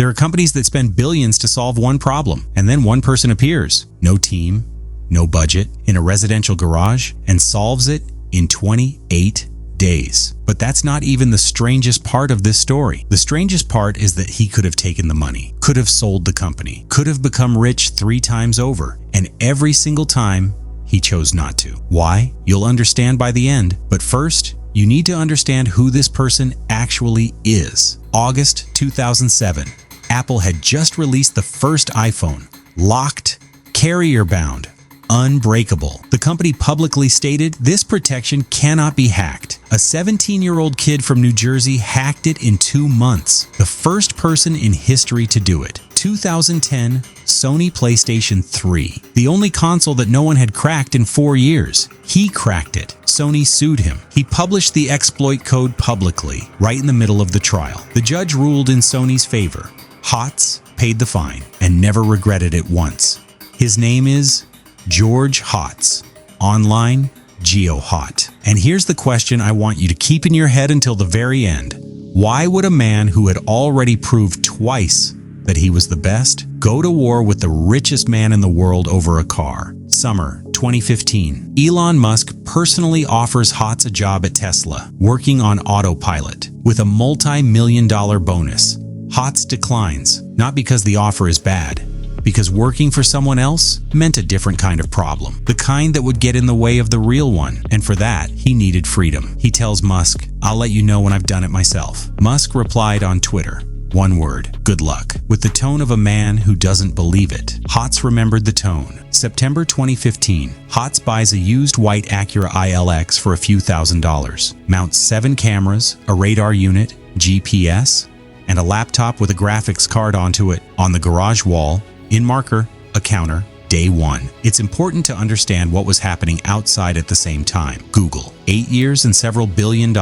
There are companies that spend billions to solve one problem, and then one person appears. No team, no budget, in a residential garage, and solves it in 28 days. But that's not even the strangest part of this story. The strangest part is that he could have taken the money, could have sold the company, could have become rich 3 times over, and every single time, he chose not to. Why? You'll understand by the end. But first, you need to understand who this person actually is. August 2007. Apple had just released the first iPhone. Locked, carrier-bound, unbreakable. The company publicly stated this protection cannot be hacked. A 17-year-old kid from New Jersey hacked it in 2 months. The first person in history to do it. 2010 Sony PlayStation 3. The only console that no one had cracked in 4 years. He cracked it. Sony sued him. He published the exploit code publicly, right in the middle of the trial. The judge ruled in Sony's favor. Hotz paid the fine and never regretted it once. His name is George Hotz. Online, GeoHot. And here's the question I want you to keep in your head until the very end. Why would a man who had already proved twice that he was the best go to war with the richest man in the world over a car? Summer 2015. Elon Musk personally offers Hotz a job at Tesla, working on autopilot, with a multi-million-dollar bonus. Hotz declines, not because the offer is bad, because working for someone else meant a different kind of problem, the kind that would get in the way of the real one, and for that, he needed freedom. He tells Musk, "I'll let you know when I've done it myself." Musk replied on Twitter, one word, "Good luck," with the tone of a man who doesn't believe it. Hotz remembered the tone. September 2015, Hotz buys a used white Acura ILX for a few $1,000s, mounts 7 cameras, a radar unit, GPS, and a laptop with a graphics card onto it. On the garage wall, in marker, a counter, day 1. It's important to understand what was happening outside at the same time. Google, 8 years and several $1 billion.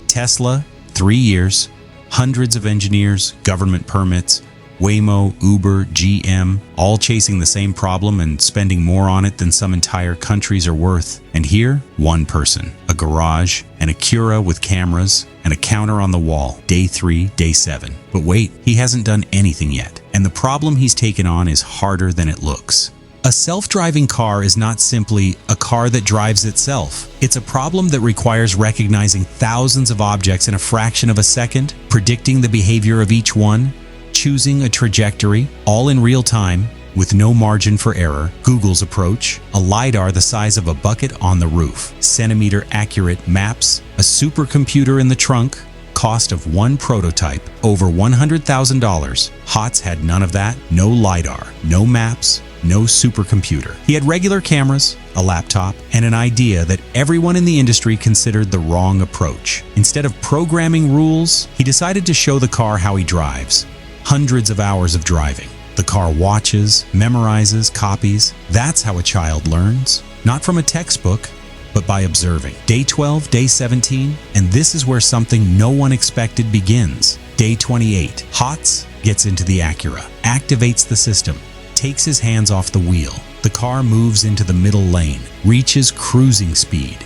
Tesla, 3 years, hundreds of engineers, government permits, Waymo, Uber, GM, all chasing the same problem and spending more on it than some entire countries are worth. And here, one person, a garage, an Acura with cameras, and a counter on the wall. Day 3, day 7. But wait, he hasn't done anything yet. And the problem he's taken on is harder than it looks. A self-driving car is not simply a car that drives itself. It's a problem that requires recognizing thousands of objects in a fraction of a second, predicting the behavior of each one, choosing a trajectory, all in real time, with no margin for error. Google's approach, a LiDAR the size of a bucket on the roof, centimeter-accurate maps, a supercomputer in the trunk, cost of one prototype, over $100,000. Hotz had none of that, no LiDAR, no maps, no supercomputer. He had regular cameras, a laptop, and an idea that everyone in the industry considered the wrong approach. Instead of programming rules, he decided to show the car how he drives. Hundreds of hours of driving. The car watches, memorizes, copies. That's how a child learns. Not from a textbook, but by observing. Day 12, day 17, and this is where something no one expected begins. Day 28, Hotz gets into the Acura, activates the system, takes his hands off the wheel. The car moves into the middle lane, reaches cruising speed,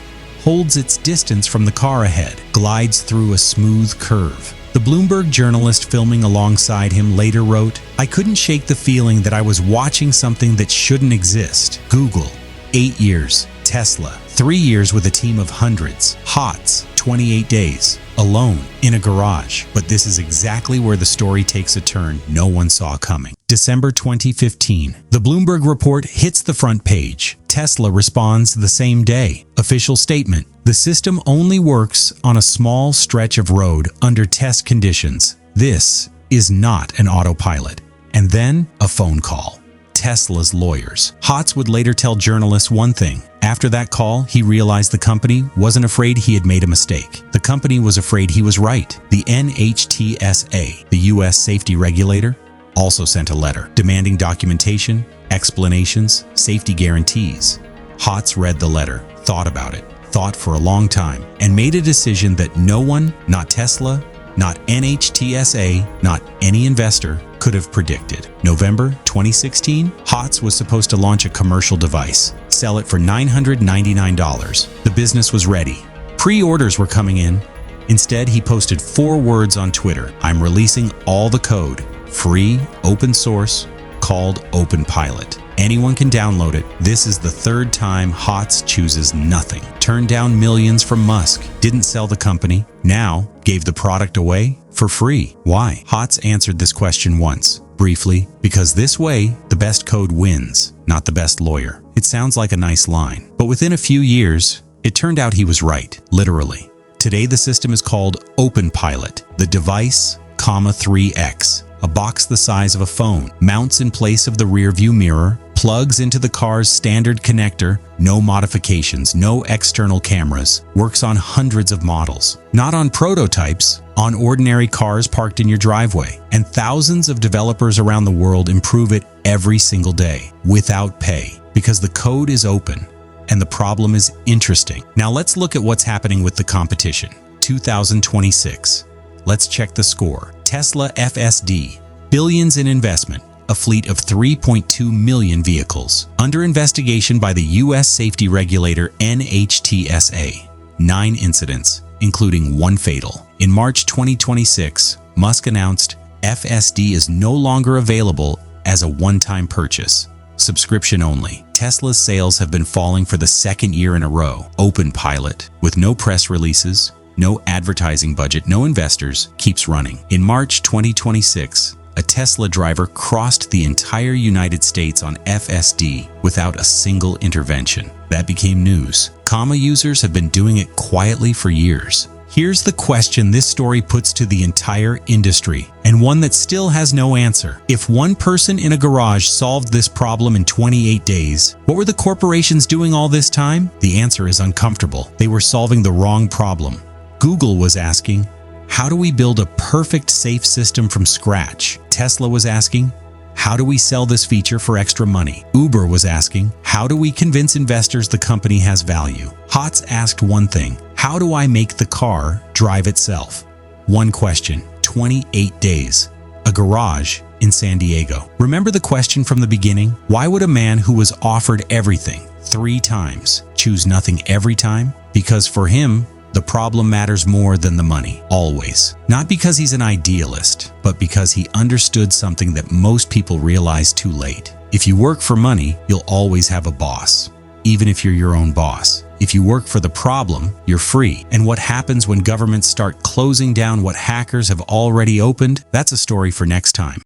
holds its distance from the car ahead, glides through a smooth curve. The Bloomberg journalist filming alongside him later wrote, "I couldn't shake the feeling that I was watching something that shouldn't exist." Google, 8 years. Tesla, 3 years with a team of hundreds. Hotz, 28 days, alone, in a garage. But this is exactly where the story takes a turn no one saw coming. December 2015. The Bloomberg report hits the front page. Tesla responds the same day. Official statement. The system only works on a small stretch of road under test conditions. This is not an autopilot. And then a phone call. Tesla's lawyers. Hotz would later tell journalists one thing. After that call, he realized the company wasn't afraid he had made a mistake. The company was afraid he was right. The NHTSA, the U.S. safety regulator, also sent a letter demanding documentation, explanations, safety guarantees. Hotz read the letter, thought about it, thought for a long time, and made a decision that no one, not Tesla, not NHTSA, not any investor, could have predicted. November 2016, Hotz was supposed to launch a commercial device, sell it for $999. The business was ready. Pre-orders were coming in. Instead, he posted 4 words on Twitter. "I'm releasing all the code. free, open source, called openpilot. Anyone can download it. This is the third time HOTS chooses nothing. Turned down millions from Musk, didn't sell the company, now gave the product away for free. Why? HOTS answered this question once, briefly, because this way, the best code wins, not the best lawyer. It sounds like a nice line, but within a few years, it turned out he was right, literally. Today, the system is called openpilot. The device, 3X, a box the size of a phone, mounts in place of the rear view mirror, plugs into the car's standard connector, no modifications, no external cameras, works on hundreds of models. Not on prototypes, on ordinary cars parked in your driveway. And thousands of developers around the world improve it every single day, without pay, because the code is open and the problem is interesting. Now let's look at what's happening with the competition. 2026. Let's check the score. Tesla FSD, billions in investment, a fleet of 3.2 million vehicles. Under investigation by the U.S. safety regulator NHTSA. 9 incidents, including 1 fatal. In March 2026, Musk announced FSD is no longer available as a one-time purchase. Subscription only. Tesla's sales have been falling for the second year in a row. Openpilot, with no press releases, no advertising budget, no investors, keeps running. In March 2026, a Tesla driver crossed the entire United States on FSD without a single intervention. That became news. Comma users have been doing it quietly for years. Here's the question this story puts to the entire industry, and one that still has no answer. If one person in a garage solved this problem in 28 days, what were the corporations doing all this time? The answer is uncomfortable. They were solving the wrong problem. Google was asking, how do we build a perfect safe system from scratch? Tesla was asking, how do we sell this feature for extra money? Uber was asking, how do we convince investors the company has value? HOTS asked one thing, how do I make the car drive itself? One question, 28 days. A garage in San Diego. Remember the question from the beginning? Why would a man who was offered everything 3 times choose nothing every time? Because for him, the problem matters more than the money, always. Not because he's an idealist, but because he understood something that most people realize too late. If you work for money, you'll always have a boss, even if you're your own boss. If you work for the problem, you're free. And what happens when governments start closing down what hackers have already opened? That's a story for next time.